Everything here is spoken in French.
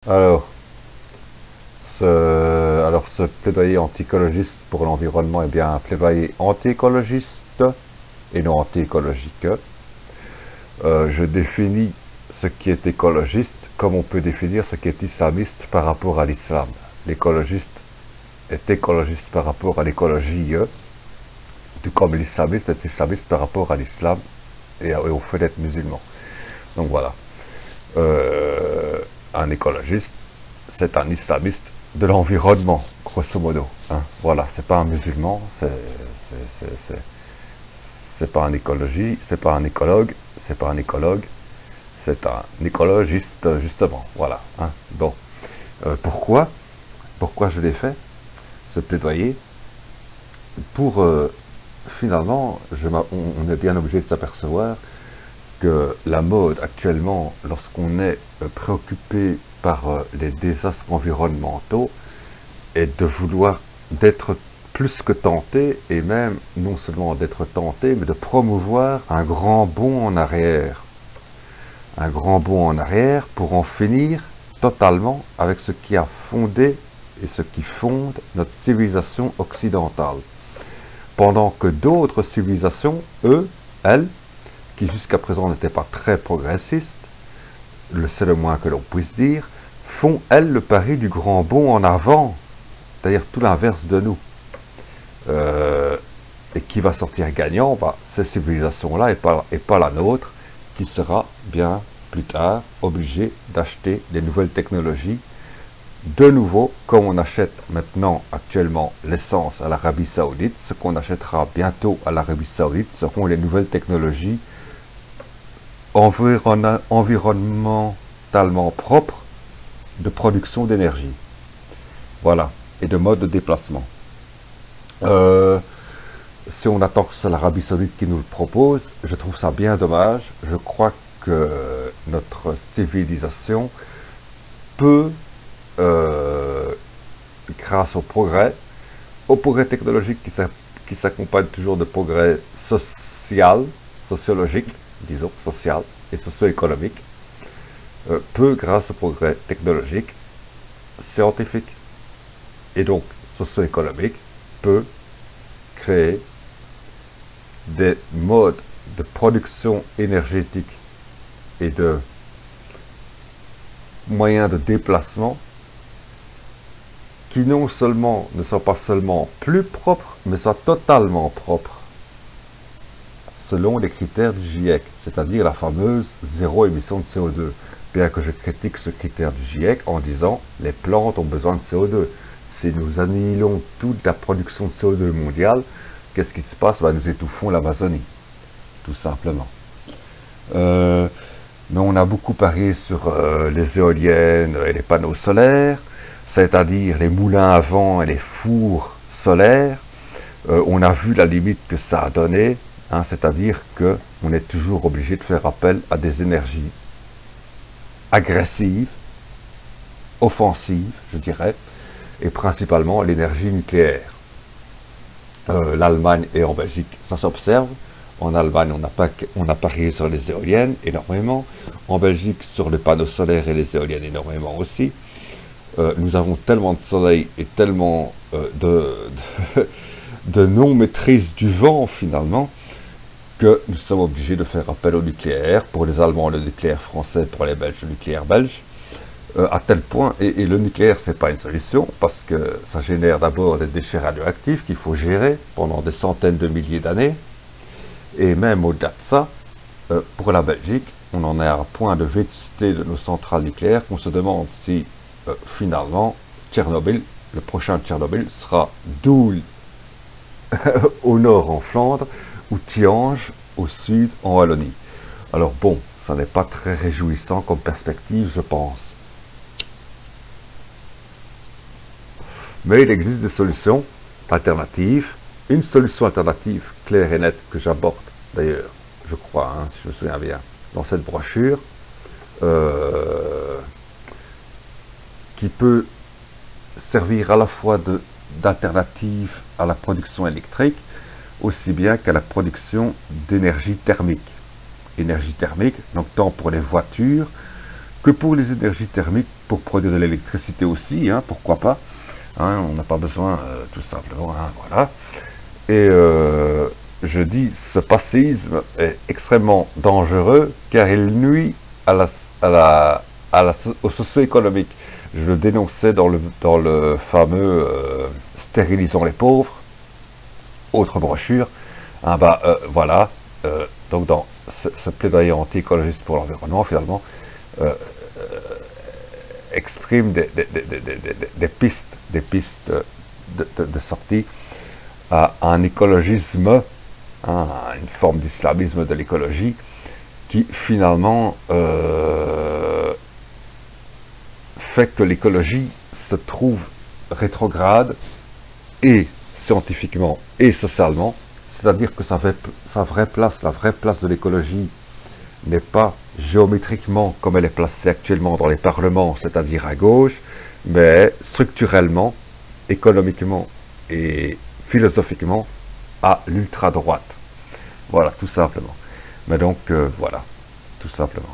Alors, ce plaidoyer anti-écologiste pour l'environnement est bien un plaidoyer anti-écologiste et non anti-écologique. Je définis ce qui est écologiste comme on peut définir ce qui est islamiste par rapport à l'islam. L'écologiste est écologiste par rapport à l'écologie, tout comme l'islamiste est islamiste par rapport à l'islam et au fait d'être musulman. Donc voilà. Un écologiste, c'est un islamiste de l'environnement, grosso modo. Hein. Voilà, c'est pas un musulman, c'est pas un écologie, c'est pas un écologue, c'est pas un écologue, c'est un écologiste, justement. Voilà. Hein. Bon. Pourquoi je l'ai fait, ce plaidoyer? Pour, finalement, on est bien obligé de s'apercevoir que la mode actuellement, lorsqu'on est préoccupé par les désastres environnementaux, est de vouloir d'être plus que tenté, et même non seulement d'être tenté, mais de promouvoir un grand bond en arrière. Un grand bond en arrière pour en finir totalement avec ce qui a fondé et ce qui fonde notre civilisation occidentale. Pendant que d'autres civilisations, elles, qui jusqu'à présent n'étaient pas très progressistes, c'est le moins que l'on puisse dire, font, elles, le pari du grand bond en avant, c'est-à-dire tout l'inverse de nous. Et qui va sortir gagnant? Ces civilisations-là et pas la nôtre, qui sera bien plus tard obligée d'acheter des nouvelles technologies. De nouveau, comme on achète maintenant actuellement l'essence à l'Arabie Saoudite, ce qu'on achètera bientôt à l'Arabie Saoudite seront les nouvelles technologies environnementalement propres de production d'énergie. Voilà, et de mode de déplacement. Si on attend que c'est l'Arabie Saoudite qui nous le propose, je trouve ça bien dommage. Je crois que notre civilisation peut, grâce au progrès technologique qui s'accompagne toujours de progrès sociologique, disons, social et socio-économique, peut, grâce au progrès technologique, scientifique et donc socio-économique, peut créer des modes de production énergétique et de moyens de déplacement qui non seulement ne sont pas seulement plus propres, mais sont totalement propres, selon les critères du GIEC, c'est-à-dire la fameuse zéro émission de CO2. Bien que je critique ce critère du GIEC en disant les plantes ont besoin de CO2. Si nous annihilons toute la production de CO2 mondiale, qu'est-ce qui se passe? Nous étouffons l'Amazonie, tout simplement. Mais on a beaucoup parié sur les éoliennes et les panneaux solaires, c'est-à-dire les moulins à vent et les fours solaires. On a vu la limite que ça a donné, hein, c'est-à-dire qu'on est toujours obligé de faire appel à des énergies agressives, offensives, je dirais, et principalement l'énergie nucléaire. L'Allemagne et en Belgique, ça s'observe. En Allemagne, on a parié sur les éoliennes énormément. En Belgique, sur les panneaux solaires et les éoliennes énormément aussi. Nous avons tellement de soleil et tellement de non-maîtrise du vent, finalement, que nous sommes obligés de faire appel au nucléaire. Pour les Allemands, le nucléaire français, pour les Belges, le nucléaire belge. À tel point, et le nucléaire, c'est pas une solution, parce que ça génère d'abord des déchets radioactifs qu'il faut gérer pendant des centaines de milliers d'années. Et même au-delà de ça, pour la Belgique, on en est à un point de vétusté de nos centrales nucléaires qu'on se demande si, finalement, Tchernobyl, le prochain Tchernobyl, sera Doel au nord en Flandre, ou Tihange au sud en Wallonie. Alors bon, ça n'est pas très réjouissant comme perspective, je pense. Mais il existe des solutions alternatives. Une solution alternative claire et nette que j'aborde, d'ailleurs, je crois, hein, si je me souviens bien, dans cette brochure, qui peut servir à la fois d'alternative à la production électrique, aussi bien qu'à la production d'énergie thermique. Énergie thermique, donc tant pour les voitures que pour les énergies thermiques pour produire de l'électricité aussi, hein, pourquoi pas, hein, on n'a pas besoin, tout simplement, hein, voilà. Et je dis, ce passisme est extrêmement dangereux, car il nuit au socio-économique. Je le dénonçais dans le fameux Stérilisons les pauvres, autre brochure. Ah bah, voilà, donc dans ce plaidoyer anti-écologiste pour l'environnement, finalement, exprime des pistes de sortie à un écologisme, hein, à une forme d'islamisme de l'écologie, qui finalement fait que l'écologie se trouve rétrograde et scientifiquement et socialement, c'est-à-dire que sa vraie place, la vraie place de l'écologie n'est pas géométriquement comme elle est placée actuellement dans les parlements, c'est-à-dire à gauche, mais structurellement, économiquement et philosophiquement à l'ultra-droite. Voilà, tout simplement. Mais donc, voilà, tout simplement.